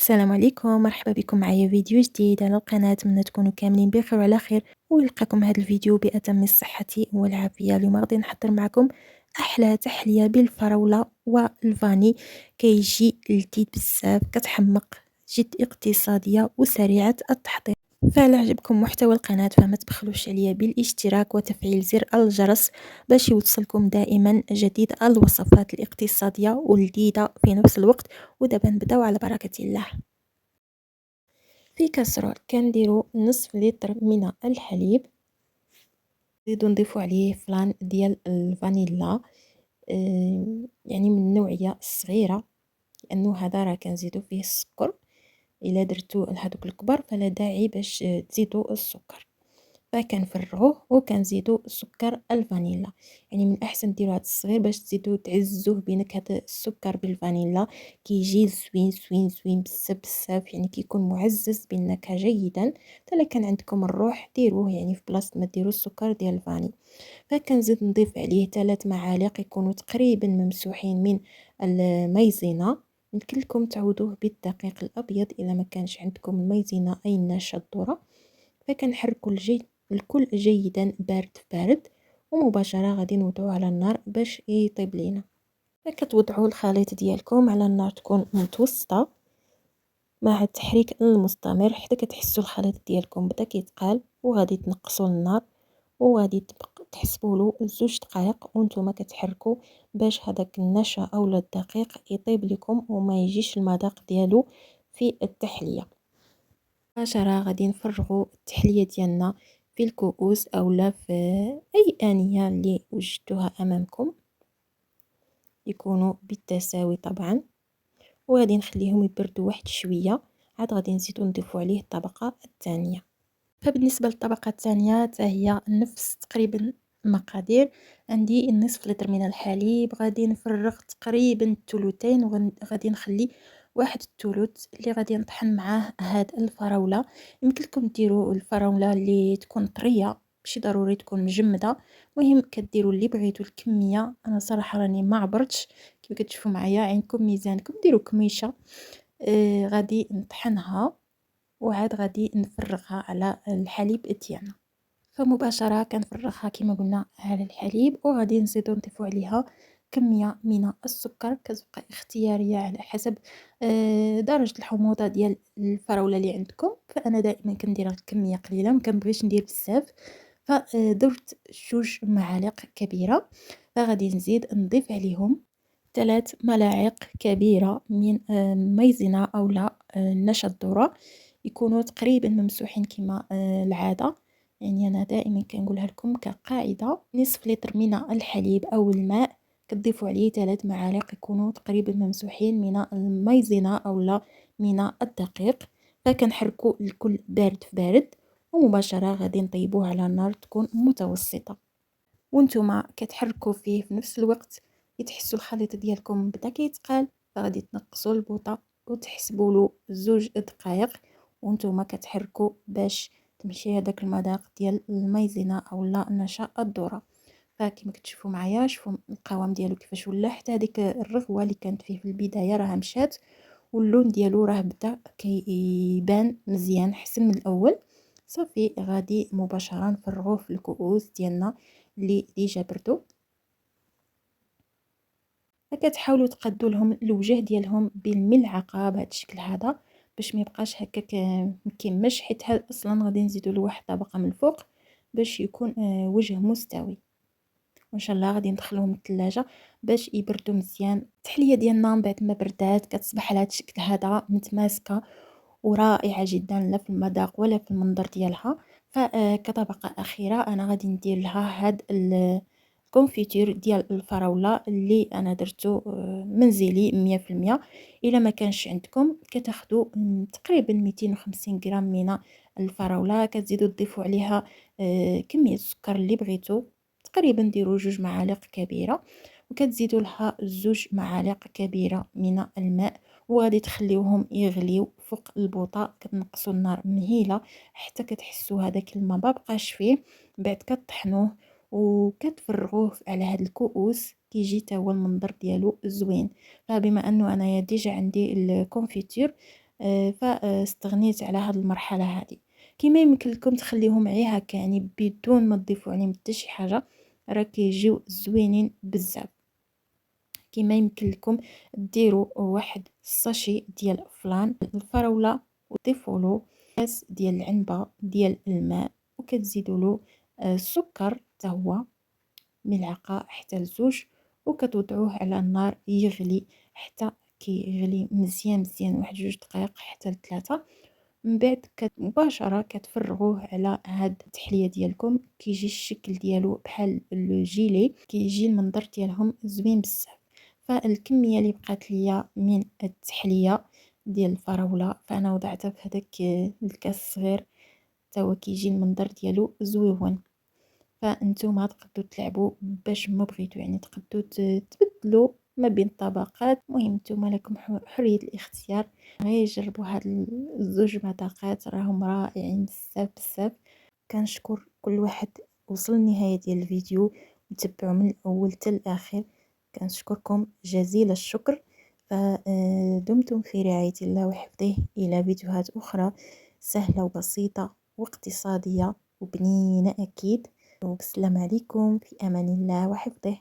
السلام عليكم، مرحبا بكم معايا فيديو جديد على القناة. أتمنى تكونوا كاملين بخير وعلى خير، ونلقاكم هذا الفيديو بأتم الصحة والعافية. اليوم غادي نحضر معكم أحلى تحلية بالفراولة والفاني، كيجي لذيذ بزاف، كتحمق، جد اقتصادية وسريعة التحضير. فعلا عجبكم محتوى القناة فما تبخلوش عليا بالاشتراك وتفعيل زر الجرس باش يوصلكم دائما جديد الوصفات الاقتصادية ولذيذة في نفس الوقت. ودابا نبداو على بركة الله. في كاسرول كنديرو نصف لتر من الحليب، نزيدو نضيفو عليه فلان ديال الفانيلا، يعني من النوعية الصغيرة، لانه هذا راه كنزيدو فيه السكر. الا درتو لهادوك الكبار فلا داعي باش تزيدو السكر. فكنفرغوه وكنزيدو سكر الفانيلا، يعني من الاحسن ديروا هذا الصغير باش تزيدو تعزوه بنكهه السكر بالفانيلا، كيجي زوين زوين زوين بزاف بزاف، يعني كيكون معزز بالنكهه جيدا. الا كان عندكم الروح ديروه، يعني في بلاصه ما ديروا السكر ديال الفاني. فكنزيد نضيف عليه 3 معالق يكونوا تقريبا ممسوحين من المايزينا. يمكن لكم تعوضوه بالدقيق الابيض الا ما كانش عندكم المايزينا اي النشا الذره. فكنحركو الكل جيدا بارد في بارد، ومباشرة غادي نوضعوه على النار باش يطيب لينا. فكتوضعوا الخليط ديالكم على النار تكون متوسطة مع التحريك المستمر حتى كتحسوا الخليط ديالكم بدا كيتقال، وغادي تنقصوا النار وغادي تحسبوا له 2 دقائق وانتم كتحركوا باش هذاك النشا اولا الدقيق يطيب لكم وما يجيش المذاق ديالو في التحليه. مباشرة غادي نفرغوا التحلية ديالنا في الكؤوس اولا في اي انية اللي وجدتوها امامكم، يكونوا بالتساوي طبعا. وغادي نخليهم يبردوا واحد شويه، عاد غادي نزيدو نضيفوا عليه الطبقه الثانيه. فبالنسبه للطبقه الثانيه حتى هي نفس تقريبا المقادير. عندي نصف لتر من الحليب، غادي نفرغ تقريبا الثلثين، وغادي نخلي واحد الثلث اللي غادي نطحن معاه هاد الفراوله. يمكن لكم ديروا الفراوله اللي تكون طريه، ماشي ضروري تكون مجمده. المهم كديروا اللي بغيتوا الكميه. انا صراحه راني ما عبرتش، كيف كتشوفوا معايا عينكم ميزانكم، ديروا كميشه. غادي نطحنها وعاد غادي نفرغها على الحليب ديالنا. فمباشرة كنفرغها كما قلنا على الحليب، وغادي نزيدو نضيفو عليها كمية من السكر كتبقى اختيارية على حسب درجة الحموضة ديال الفراولة اللي عندكم. فأنا دائما كندير كمية قليلة، مكنبغيش ندير بزاف، فدرت 2 معالق كبيرة. فغادي نزيد نضيف عليهم 3 ملاعق كبيرة من مايزينا أولا نشا الذرة، يكونوا تقريبا ممسوحين كما العادة. يعني أنا دائما كنقولها لكم كقاعدة، نصف لتر من الحليب أو الماء كتضيفوا عليه 3 معالق يكونوا تقريبا ممسوحين من المايزينا أولا من الدقيق. فكنحركوا الكل بارد في بارد، ومباشرة غادي نطيبوه على نار تكون متوسطة، وانتم كتحركوا فيه في نفس الوقت يتحسوا الخليط ديالكم بدا كيتقال. فغادي تنقصوا البوطه وتحسبوا له 2 دقائق وانتم كتحركوا باش تمشي هذاك المذاق ديال المايزينا اولا نشا الذره. فكما كتشوفوا معايا، شوفوا القوام ديالو كيفاش ولا، حتى هذيك الرغوه اللي كانت فيه في البدايه راه مشات، واللون ديالو راه بدا كيبان مزيان حسن من الاول. صافي غادي مباشره نفرغوه في الكؤوس ديالنا اللي ديجا بردو. فكتحاولوا تقادوا لهم الوجه ديالهم بالملعقه بهذا الشكل هذا باش ما يبقاش هكاك مكمش، حيت اصلا غادي نزيدوا له واحد طبقه من الفوق باش يكون وجه مستوي. وان شاء الله غادي ندخلوهم الثلاجه باش يبردوا مزيان. التحليه ديالنا من بعد ما بردات كتصبح على هذا الشكل هذا متماسكه ورائعه جدا، لا في المذاق ولا في المنظر ديالها. فكطبقه اخيره انا غادي ندير لها هاد الكونفيتير ديال الفراوله اللي انا درتو منزلي 100%. الا ما كانش عندكم كتاخذوا تقريبا 250 غرام من الفراوله، كتزيدوا تضيفوا عليها كميه السكر اللي بغيتو، تقريبا ديروا 2 معالق كبيره، وكتزيدوا لها 2 معالق كبيره من الماء، وغادي تخليوهم يغليو فوق البوطه. كتنقصوا النار مهيله حتى كتحسوا هذاك الماء ما بقاش فيه. بعد كطحنوه وكتفرغوه على هاد الكؤوس، كيجي تا هو المنظر ديالو زوين. فبما انه انايا ديجا عندي الكونفيتير، فاستغنيت على هاد المرحلة هادي. كيما يمكن لكم تخليوه معي هكا يعني بدون ما تضيفوا عليهم حتى شي حاجة، راه كيجيو زوينين بزاف. كيما يمكن لكم ديروا واحد الساشي ديال فلان الفراولة وتضيفوا له كاس ديال العنبة ديال الماء، وكتزيدوا له السكر حتى هو ملعقة حتى لزوج، وكتوضعوه على النار يغلي حتى كيغلي مزيان مزيان، واحد 2 دقائق حتى ل3. من بعد مباشرة كتفرغوه على هاد التحلية ديالكم. كيجي الشكل ديالو بحال لو جيلي، كيجي المنظر ديالهم زوين بزاف. فالكمية اللي بقات ليا من التحلية ديال الفراولة فانا وضعتها في هذاك الكاس الصغير، حتى هو كيجي المنظر ديالو زويون. فانتوما تقدروا تلعبوا باش ما بغيتوا، يعني تقدروا تبدلوا ما بين الطبقات. المهم نتوما لكم حرية الاختيار. غير جربوا هاد الزوج مذاقات راهم رائعين بزاف بزاف. كنشكر كل واحد وصل لنهاية ديال الفيديو وتبعوا من الاول حتى الاخر. كنشكركم جزيل الشكر. فدمتم في رعاية الله وحفظه، الى فيديوهات اخرى سهلة وبسيطة واقتصادية وبنينة اكيد. والسلام عليكم، في امان الله وحفظه.